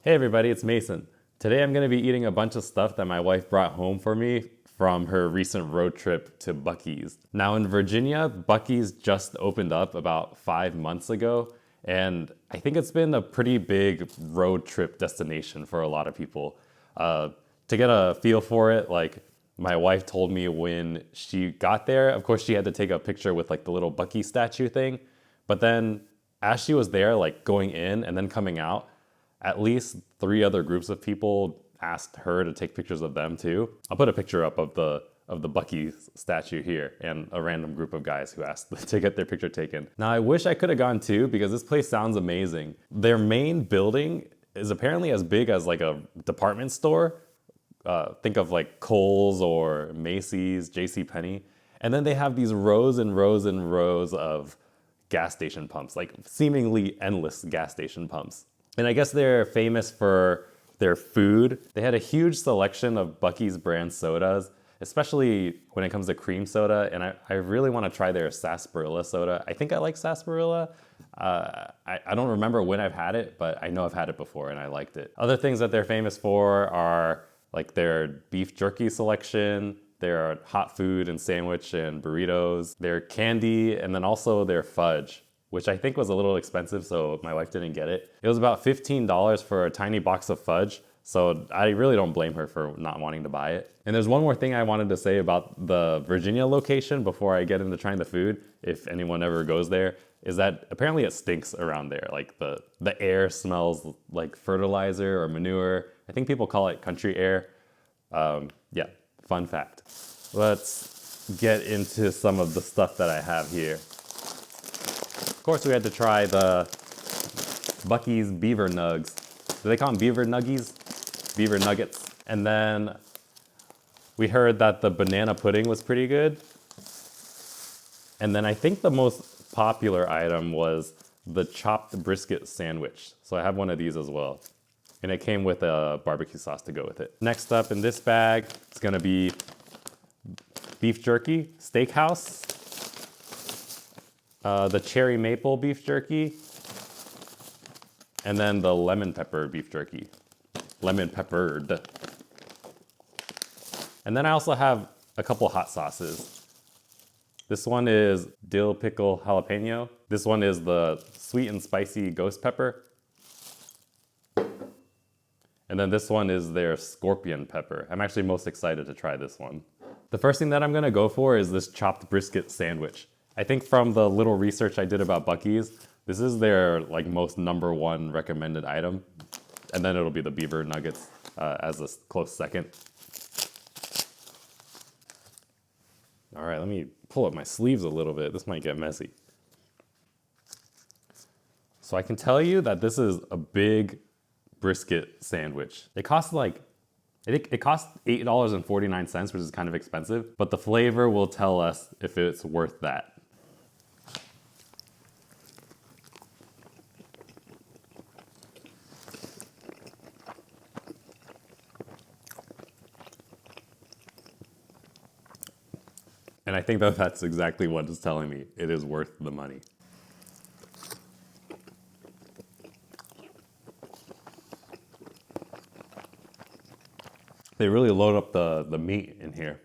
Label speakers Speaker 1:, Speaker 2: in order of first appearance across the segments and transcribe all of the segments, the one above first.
Speaker 1: Hey everybody, it's Mason. Today I'm going to be eating a bunch of stuff that my wife brought home for me from her recent road trip to Buc-ees. Now in Virginia, Buc-ees just opened up about 5 months ago, and I think it's been a pretty big road trip destination for a lot of people. To get a feel for it, like my wife told me when she got there, of course she had to take a picture with like the little Buc-ee statue thing, but then as she was there, like going in and then coming out, at least 3 other groups of people asked her to take pictures of them too. I'll put a picture up of the Buc-ee's statue here and a random group of guys who asked to get their picture taken. Now I wish I could have gone too because this place sounds amazing. Their main building is apparently as big as like a department store. Think of like Kohl's or Macy's, JCPenney. And then they have these rows and rows and rows of gas station pumps, like seemingly endless gas station pumps. And I guess they're famous for their food. They had a huge selection of Buc-ee's brand sodas, especially when it comes to cream soda. And I really want to try their sarsaparilla soda. I think I like sarsaparilla. I don't remember when I've had it, but I know I've had it before and I liked it. Other things that they're famous for are like their beef jerky selection, their hot food and sandwich and burritos, their candy, and then also their fudge, which I think was a little expensive, so my wife didn't get it. It was about $15 for a tiny box of fudge, so I really don't blame her for not wanting to buy it. And there's one more thing I wanted to say about the Virginia location before I get into trying the food, if anyone ever goes there, is that apparently it stinks around there. Like the air smells like fertilizer or manure. I think people call it country air. Yeah, fun fact. Let's get into some of the stuff that I have here. Of course, we had to try the Buc-ees Beaver Nugs. Do they call them Beaver Nuggies? Beaver Nuggets. And then we heard that the banana pudding was pretty good. And then I think the most popular item was the chopped brisket sandwich. So I have one of these as well. And it came with a barbecue sauce to go with it. Next up in this bag, it's gonna be beef jerky, steakhouse, the cherry maple beef jerky, and then the lemon pepper beef jerky. Lemon peppered. And then I also have a couple hot sauces. This one is dill pickle jalapeno. This one is the sweet and spicy ghost pepper. And then this one is their scorpion pepper. I'm actually most excited to try this one. The first thing that I'm gonna go for is this chopped brisket sandwich. I think from the little research I did about Buc-ees, this is their like most #1 recommended item. And then it'll be the Beaver Nuggets as a close second. All right, let me pull up my sleeves a little bit. This might get messy. So I can tell you that this is a big brisket sandwich. It costs like, I think it costs $8.49, which is kind of expensive, but the flavor will tell us if it's worth that. And I think that that's exactly what it's telling me. It is worth the money. They really load up the meat in here.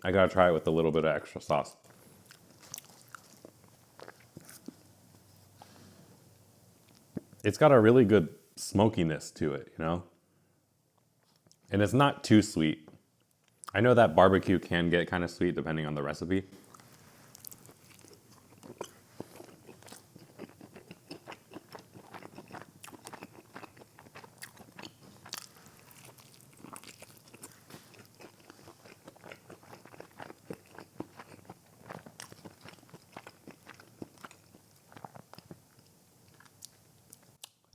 Speaker 1: I gotta try it with a little bit of extra sauce. It's got a really good smokiness to it, you know? And it's not too sweet. I know that barbecue can get kind of sweet depending on the recipe.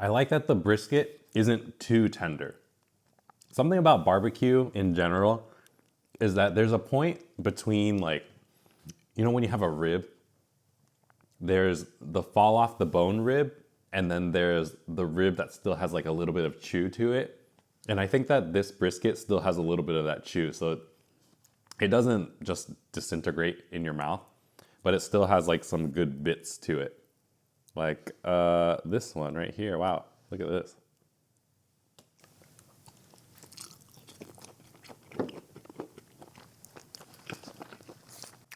Speaker 1: I like that the brisket isn't too tender. Something about barbecue in general is that there's a point between like, you know when you have a rib, there's the fall off the bone rib, and then there's the rib that still has like a little bit of chew to it. And I think that this brisket still has a little bit of that chew. So It doesn't just disintegrate in your mouth, but it still has like some good bits to it. Like this one right here. Wow, look at this.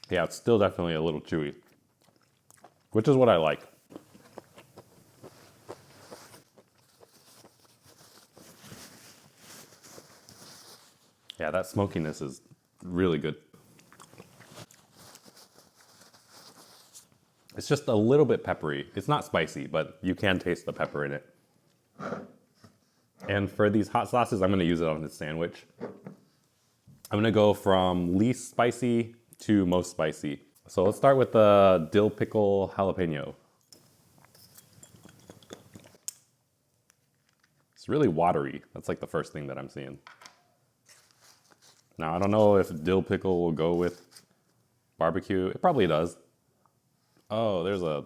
Speaker 1: Yeah, it's still definitely a little chewy, which is what I like. Yeah, that smokiness is really good. It's just a little bit peppery. It's not spicy, but you can taste the pepper in it. And for these hot sauces, I'm gonna use it on this sandwich. I'm gonna go from least spicy to most spicy. So let's start with the dill pickle jalapeno. It's really watery. That's like the first thing that I'm seeing. Now, I don't know if dill pickle will go with barbecue. It probably does. Oh, there's a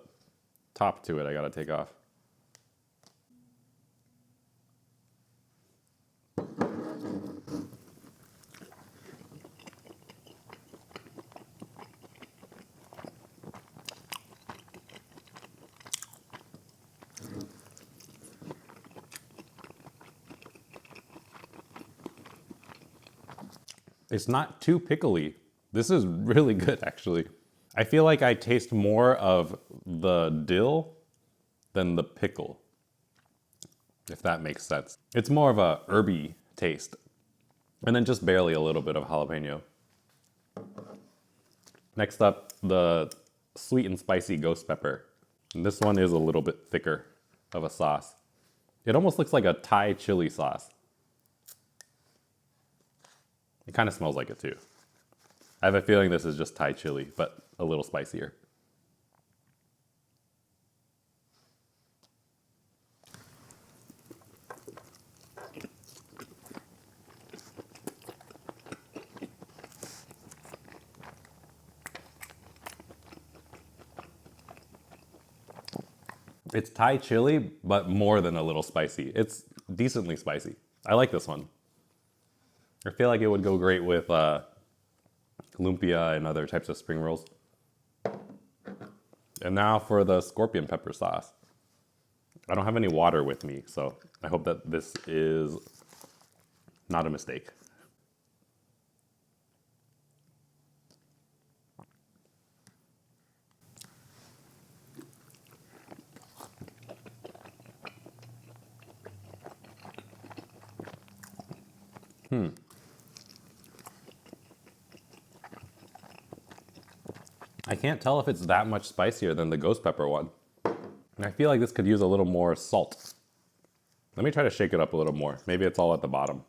Speaker 1: top to it I gotta take off. It's not too pickly. This is really good, actually. I feel like I taste more of the dill than the pickle, if that makes sense. It's more of a herby taste, and then just barely a little bit of jalapeno. Next up, the sweet and spicy ghost pepper. And this one is a little bit thicker of a sauce. It almost looks like a Thai chili sauce. It kind of smells like it too. I have a feeling this is just Thai chili, but a little spicier. It's Thai chili, but more than a little spicy. It's decently spicy. I like this one. I feel like it would go great with lumpia and other types of spring rolls. And now for the scorpion pepper sauce. I don't have any water with me, so I hope that this is not a mistake. I can't tell if it's that much spicier than the ghost pepper one. And I feel like this could use a little more salt. Let me try to shake it up a little more. Maybe it's all at the bottom.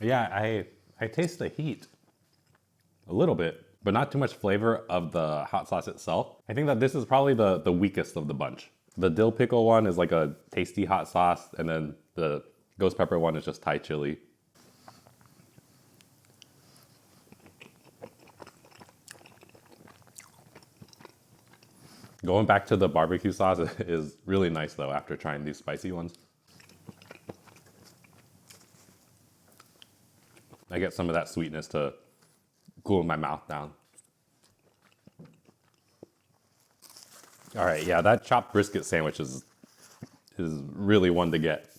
Speaker 1: Yeah, I taste the heat a little bit, but not too much flavor of the hot sauce itself. I think that this is probably the weakest of the bunch. The dill pickle one is like a tasty hot sauce, and then the ghost pepper one is just Thai chili. Going back to the barbecue sauce is really nice though after trying these spicy ones. I get some of that sweetness to cool my mouth down. All right, yeah, that chopped brisket sandwich is really one to get.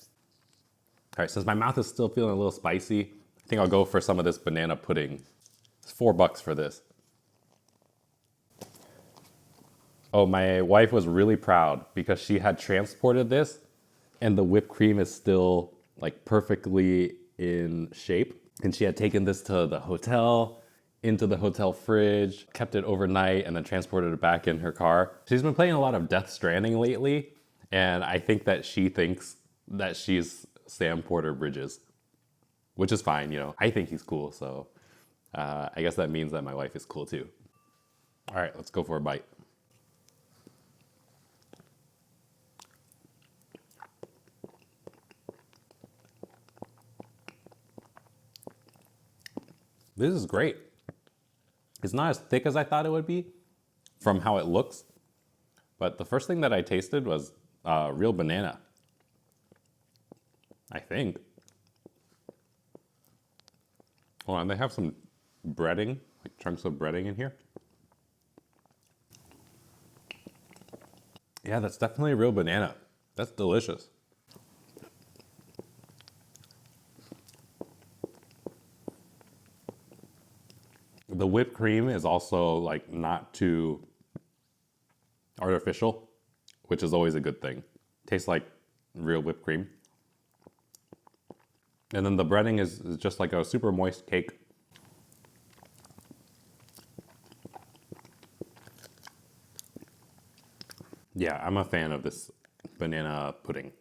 Speaker 1: All right, since my mouth is still feeling a little spicy, I think I'll go for some of this banana pudding. It's $4 for this. Oh, my wife was really proud because she had transported this and the whipped cream is still like perfectly in shape. And she had taken this to the hotel, into the hotel fridge, kept it overnight, and then transported it back in her car. She's been playing a lot of Death Stranding lately, and I think that she thinks that she's Sam Porter Bridges, which is fine, you know. I think he's cool, so I guess that means that my wife is cool too. All right, let's go for a bite. This is great. It's not as thick as I thought it would be from how it looks. But the first thing that I tasted was real banana. I think. Oh, and they have some breading, like chunks of breading in here. Yeah, that's definitely real banana. That's delicious. The whipped cream is also like not too artificial, which is always a good thing. Tastes like real whipped cream. And then the breading is just like a super moist cake. Yeah, I'm a fan of this banana pudding.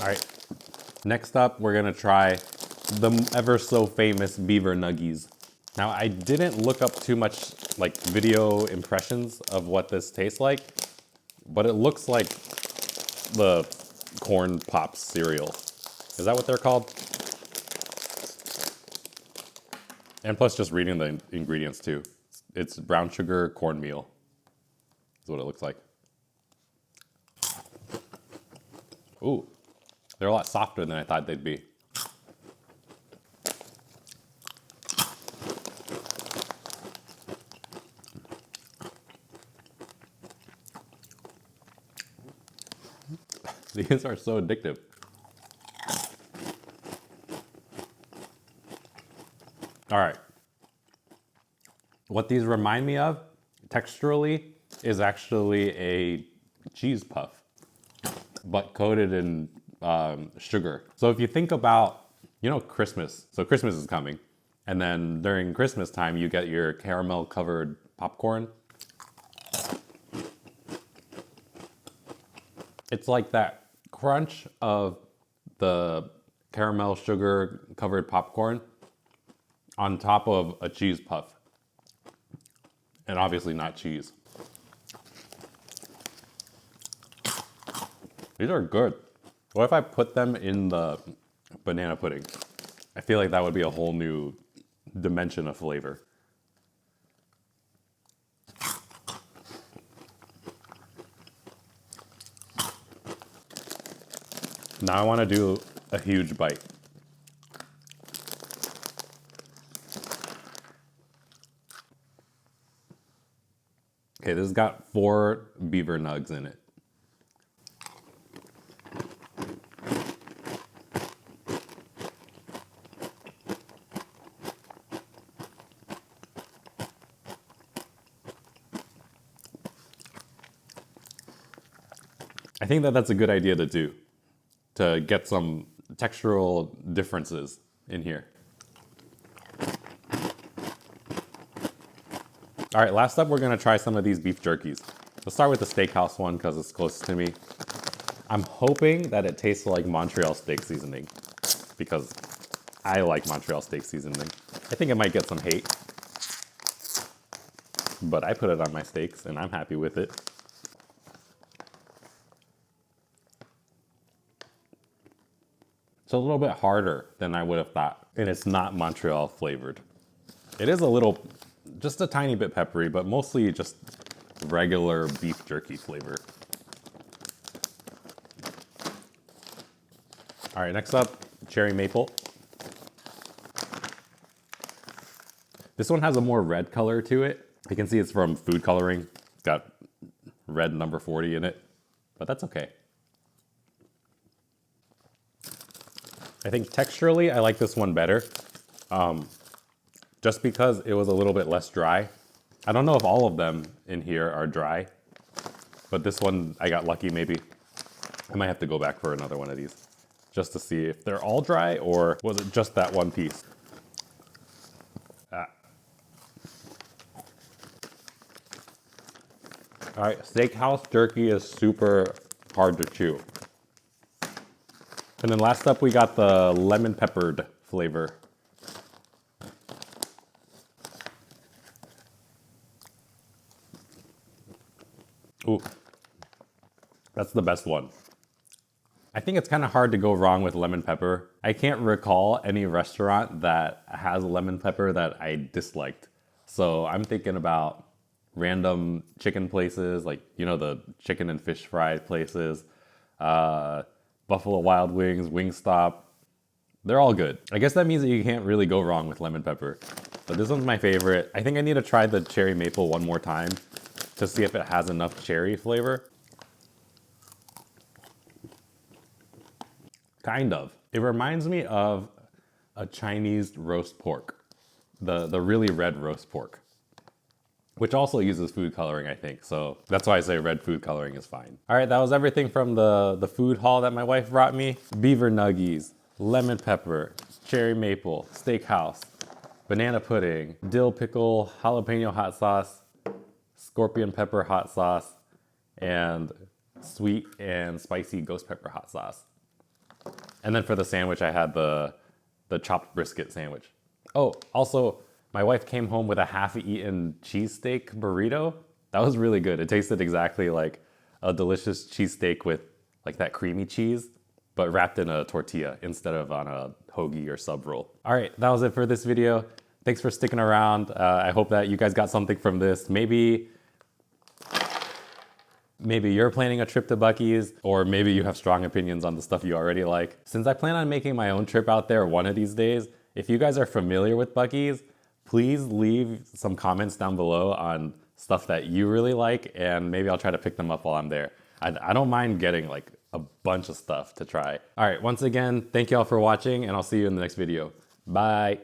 Speaker 1: All right, next up, we're gonna try the ever so famous Beaver Nuggets. Now, I didn't look up too much like video impressions of what this tastes like, but it looks like the corn pops cereal. Is that what they're called? And plus just reading the ingredients too. It's brown sugar cornmeal is what it looks like. Ooh, they're a lot softer than I thought they'd be. These are so addictive. All right. What these remind me of, texturally, is actually a cheese puff, but coated in sugar. So if you think about, you know, Christmas. So Christmas is coming. And then during Christmas time, you get your caramel covered popcorn. It's like that crunch of the caramel sugar covered popcorn on top of a cheese puff. And obviously not cheese. These are good. What if I put them in the banana pudding? I feel like that would be a whole new dimension of flavor. Now I want to do a huge bite. Okay, this has got 4 beaver nugs in it. I think that that's a good idea to do, to get some textural differences in here. All right, last up, we're gonna try some of these beef jerkies. Let's start with the steakhouse one because it's closest to me. I'm hoping that it tastes like Montreal steak seasoning because I like Montreal steak seasoning. I think it might get some hate, but I put it on my steaks and I'm happy with it. It's a little bit harder than I would have thought, and it's not Montreal flavored. It is a little, just a tiny bit peppery, but mostly just regular beef jerky flavor. All right, next up, cherry maple. This one has a more red color to it. You can see it's from food coloring. It's got red number 40 in it, but that's okay. I think texturally, I like this one better, just because it was a little bit less dry. I don't know if all of them in here are dry, but this one, I got lucky maybe. I might have to go back for another one of these just to see if they're all dry or was it just that one piece. All right, steakhouse jerky is super hard to chew. And then last up, we got the lemon peppered flavor. Ooh, that's the best one. I think it's kind of hard to go wrong with lemon pepper. I can't recall any restaurant that has lemon pepper that I disliked. So I'm thinking about random chicken places, like, you know, the chicken and fish fry places, Buffalo Wild Wings, Wingstop. They're all good. I guess that means that you can't really go wrong with lemon pepper. But this one's my favorite. I think I need to try the cherry maple one more time to see if it has enough cherry flavor. Kind of. It reminds me of a Chinese roast pork, the really red roast pork, which also uses food coloring, I think. So that's why I say red food coloring is fine. All right, that was everything from the food haul that my wife brought me. Beaver Nuggets, lemon pepper, cherry maple, steakhouse, banana pudding, dill pickle, jalapeno hot sauce, scorpion pepper hot sauce, and sweet and spicy ghost pepper hot sauce. And then for the sandwich, I had the chopped brisket sandwich. Oh, also, my wife came home with a half-eaten cheesesteak burrito. That was really good. It tasted exactly like a delicious cheesesteak with like that creamy cheese, but wrapped in a tortilla instead of on a hoagie or sub roll. All right, that was it for this video. Thanks for sticking around. I hope that you guys got something from this. Maybe you're planning a trip to Buc-ees, or maybe you have strong opinions on the stuff you already like. Since I plan on making my own trip out there one of these days, if you guys are familiar with Buc-ees, please leave some comments down below on stuff that you really like, and maybe I'll try to pick them up while I'm there. I don't mind getting like a bunch of stuff to try. All right, once again, thank you all for watching, and I'll see you in the next video. Bye.